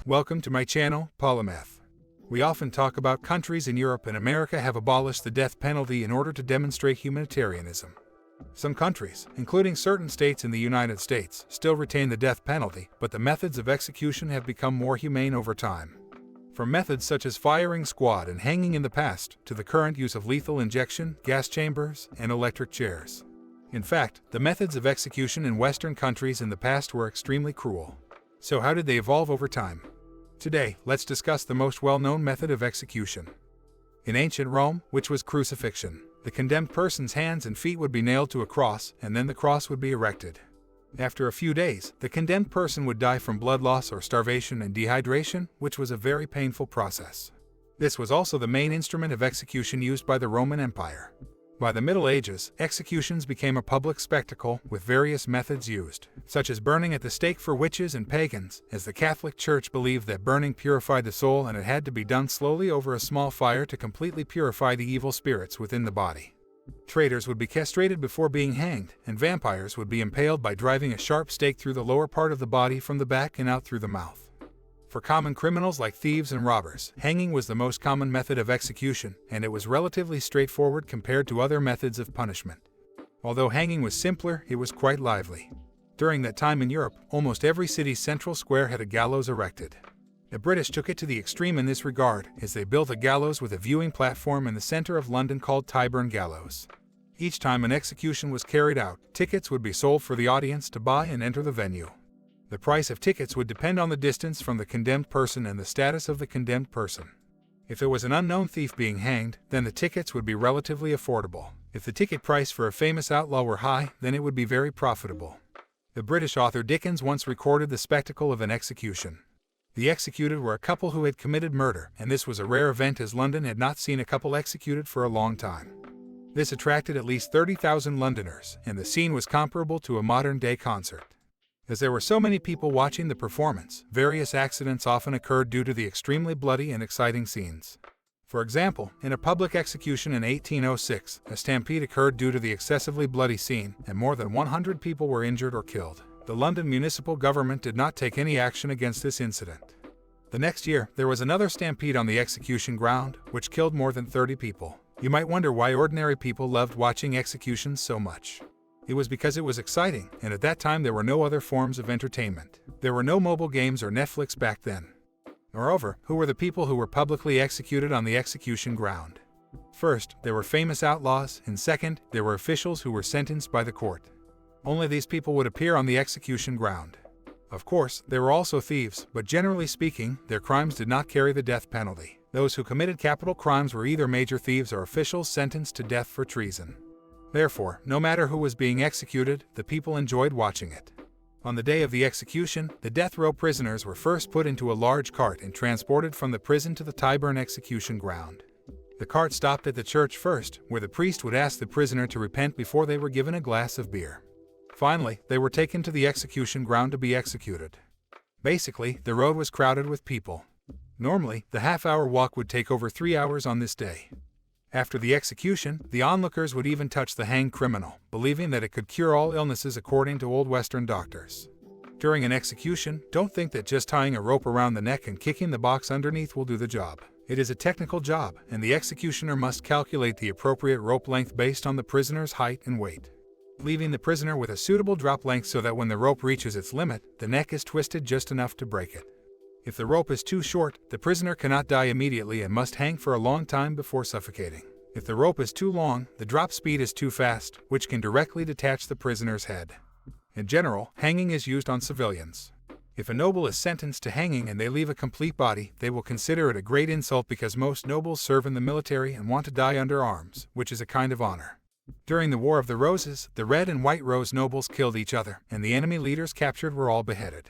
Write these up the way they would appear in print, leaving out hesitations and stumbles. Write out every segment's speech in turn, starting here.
Welcome to my channel, Polymath. We often talk about countries in Europe and America have abolished the death penalty in order to demonstrate humanitarianism. Some countries, including certain states in the United States, still retain the death penalty, but the methods of execution have become more humane over time. From methods such as firing squad and hanging in the past, to the current use of lethal injection, gas chambers, and electric chairs. In fact, the methods of execution in Western countries in the past were extremely cruel. So how did they evolve over time? Today, let's discuss the most well-known method of execution. In ancient Rome, which was crucifixion, the condemned person's hands and feet would be nailed to a cross, and then the cross would be erected. After a few days, the condemned person would die from blood loss or starvation and dehydration, which was a very painful process. This was also the main instrument of execution used by the Roman Empire. By the Middle Ages, executions became a public spectacle with various methods used, such as burning at the stake for witches and pagans, as the Catholic Church believed that burning purified the soul and it had to be done slowly over a small fire to completely purify the evil spirits within the body. Traitors would be castrated before being hanged, and vampires would be impaled by driving a sharp stake through the lower part of the body from the back and out through the mouth. For common criminals like thieves and robbers, hanging was the most common method of execution, and it was relatively straightforward compared to other methods of punishment. Although hanging was simpler, it was quite lively. During that time in Europe, almost every city's central square had a gallows erected. The British took it to the extreme in this regard, as they built a gallows with a viewing platform in the center of London called Tyburn Gallows. Each time an execution was carried out, tickets would be sold for the audience to buy and enter the venue. The price of tickets would depend on the distance from the condemned person and the status of the condemned person. If it was an unknown thief being hanged, then the tickets would be relatively affordable. If the ticket price for a famous outlaw were high, then it would be very profitable. The British author Dickens once recorded the spectacle of an execution. The executed were a couple who had committed murder, and this was a rare event as London had not seen a couple executed for a long time. This attracted at least 30,000 Londoners, and the scene was comparable to a modern-day concert. As there were so many people watching the performance, various accidents often occurred due to the extremely bloody and exciting scenes. For example, in a public execution in 1806, a stampede occurred due to the excessively bloody scene, and more than 100 people were injured or killed. The London municipal government did not take any action against this incident. The next year, there was another stampede on the execution ground, which killed more than 30 people. You might wonder why ordinary people loved watching executions so much. It was because it was exciting, and at that time there were no other forms of entertainment. There were no mobile games or Netflix back then. Moreover, who were the people who were publicly executed on the execution ground? First, there were famous outlaws, and second, there were officials who were sentenced by the court. Only these people would appear on the execution ground. Of course, there were also thieves, but generally speaking, their crimes did not carry the death penalty. Those who committed capital crimes were either major thieves or officials sentenced to death for treason. Therefore, no matter who was being executed, the people enjoyed watching it. On the day of the execution, the death row prisoners were first put into a large cart and transported from the prison to the Tyburn execution ground. The cart stopped at the church first, where the priest would ask the prisoner to repent before they were given a glass of beer. Finally, they were taken to the execution ground to be executed. Basically, the road was crowded with people. Normally, the half-hour walk would take over 3 hours on this day. After the execution, the onlookers would even touch the hanged criminal, believing that it could cure all illnesses according to old Western doctors. During an execution, don't think that just tying a rope around the neck and kicking the box underneath will do the job. It is a technical job, and the executioner must calculate the appropriate rope length based on the prisoner's height and weight, leaving the prisoner with a suitable drop length so that when the rope reaches its limit, the neck is twisted just enough to break it. If the rope is too short, the prisoner cannot die immediately and must hang for a long time before suffocating. If the rope is too long, the drop speed is too fast, which can directly detach the prisoner's head. In general, hanging is used on civilians. If a noble is sentenced to hanging and they leave a complete body, they will consider it a great insult because most nobles serve in the military and want to die under arms, which is a kind of honor. During the War of the Roses, the Red and White Rose nobles killed each other, and the enemy leaders captured were all beheaded.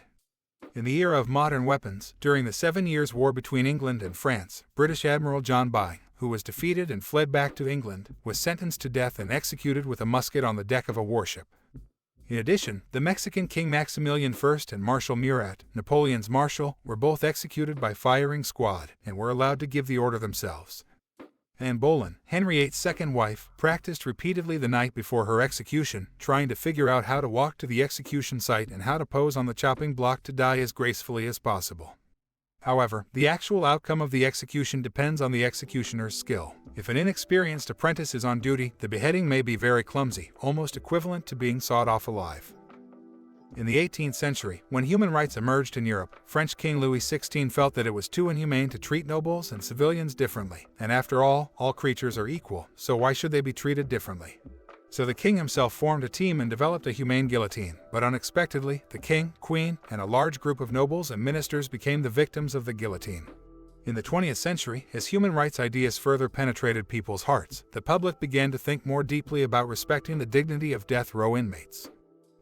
In the era of modern weapons, during the 7 Years' War between England and France, British Admiral John By, who was defeated and fled back to England, was sentenced to death and executed with a musket on the deck of a warship. In addition, the Mexican King Maximilian I and Marshal Murat, Napoleon's marshal, were both executed by firing squad and were allowed to give the order themselves. Anne Boleyn, Henry VIII's second wife, practiced repeatedly the night before her execution, trying to figure out how to walk to the execution site and how to pose on the chopping block to die as gracefully as possible. However, the actual outcome of the execution depends on the executioner's skill. If an inexperienced apprentice is on duty, the beheading may be very clumsy, almost equivalent to being sawed off alive. In the 18th century, when human rights emerged in Europe, French King Louis XVI felt that it was too inhumane to treat nobles and civilians differently. And after all creatures are equal, so why should they be treated differently? So the king himself formed a team and developed a humane guillotine, but unexpectedly, the king, queen, and a large group of nobles and ministers became the victims of the guillotine. In the 20th century, as human rights ideas further penetrated people's hearts, the public began to think more deeply about respecting the dignity of death row inmates.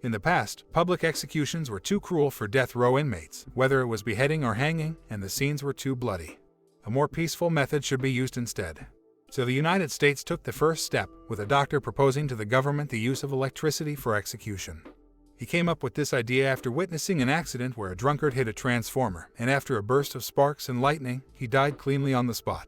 In the past, public executions were too cruel for death row inmates, whether it was beheading or hanging, and the scenes were too bloody. A more peaceful method should be used instead. So the United States took the first step, with a doctor proposing to the government the use of electricity for execution. He came up with this idea after witnessing an accident where a drunkard hit a transformer, and after a burst of sparks and lightning, he died cleanly on the spot.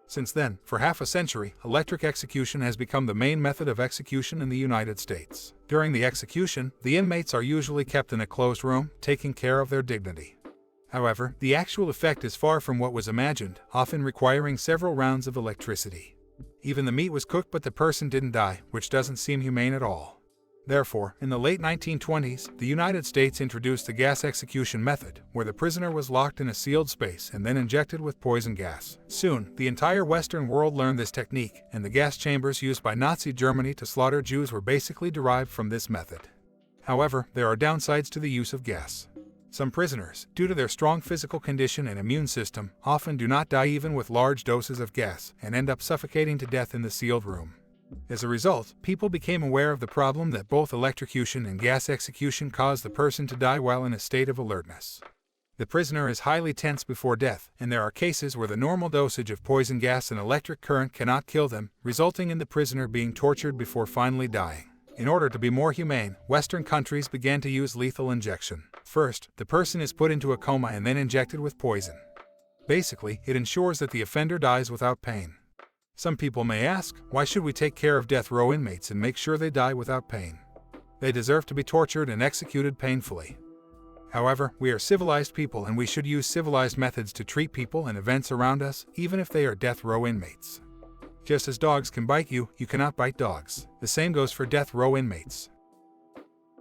Since then, for half a century, electric execution has become the main method of execution in the United States. During the execution, the inmates are usually kept in a closed room, taking care of their dignity. However, the actual effect is far from what was imagined, often requiring several rounds of electricity. Even the meat was cooked but the person didn't die, which doesn't seem humane at all. Therefore, in the late 1920s, the United States introduced the gas execution method, where the prisoner was locked in a sealed space and then injected with poison gas. Soon, the entire Western world learned this technique, and the gas chambers used by Nazi Germany to slaughter Jews were basically derived from this method. However, there are downsides to the use of gas. Some prisoners, due to their strong physical condition and immune system, often do not die even with large doses of gas, and end up suffocating to death in the sealed room. As a result, people became aware of the problem that both electrocution and gas execution cause the person to die while in a state of alertness. The prisoner is highly tense before death, and there are cases where the normal dosage of poison gas and electric current cannot kill them, resulting in the prisoner being tortured before finally dying. In order to be more humane, Western countries began to use lethal injection. First, the person is put into a coma and then injected with poison. Basically, it ensures that the offender dies without pain. Some people may ask, why should we take care of death row inmates and make sure they die without pain? They deserve to be tortured and executed painfully. However, we are civilized people and we should use civilized methods to treat people and events around us, even if they are death row inmates. Just as dogs can bite you, you cannot bite dogs. The same goes for death row inmates.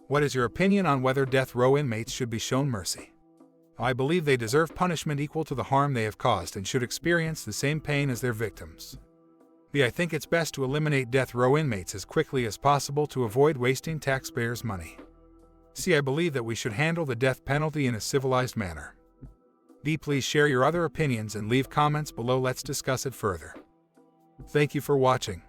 What is your opinion on whether death row inmates should be shown mercy? I believe they deserve punishment equal to the harm they have caused and should experience the same pain as their victims. I think it's best to eliminate death row inmates as quickly as possible to avoid wasting taxpayers' money. I believe that we should handle the death penalty in a civilized manner. Please share your other opinions and leave comments below. Let's discuss it further. Thank you for watching.